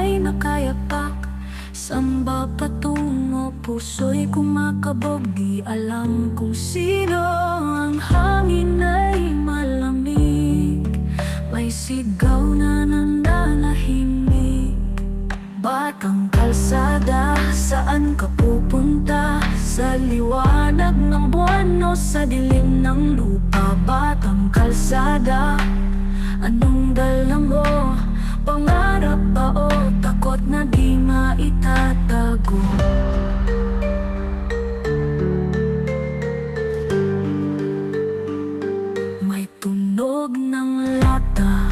ay nakayapak. Saan ba patungo? Puso'y kumakabog, di alam kung sino. Ang hangin ay malamig, may sigaw na nananahimik. Batang kalsada, saan ka pupunta? Sa liwanag ng buwan o sa dilim ng lupa? Batang kalsada, anong dala mo? Pangarap ba o takot na di maitatago? May tunog ng lata,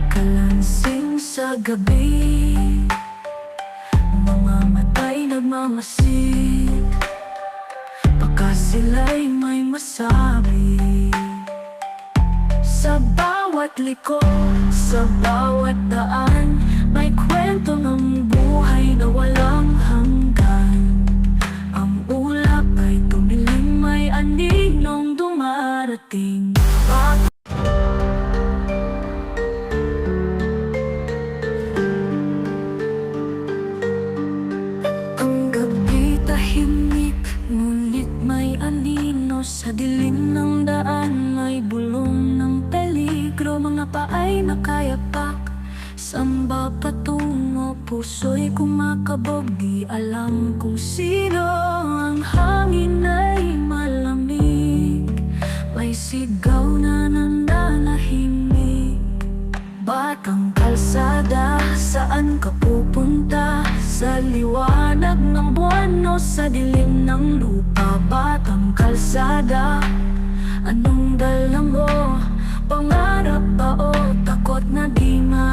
kalansing sa gabi. Mga mata'y nagmamasid, baka sila'y may masabi. Sa bawat liko, sa bawat daan, may kwento ng buhay na walang hanggan. Ang ulap ay tumilim, may aninong dumarating. Ang gabi tahimik, ngunit may anino. Sa dilim ng daan, may bulong ng peligro. Mga paay nakayapak, saan ba patungo? Puso'y kumakabog, di alam kung sino. Ang hangin ay malamig, may sigaw na nananahimik. Batang kalsada, saan ka pupunta? Sa liwanag ng buwan o sa dilim ng lupa? Batang kalsada, anong dala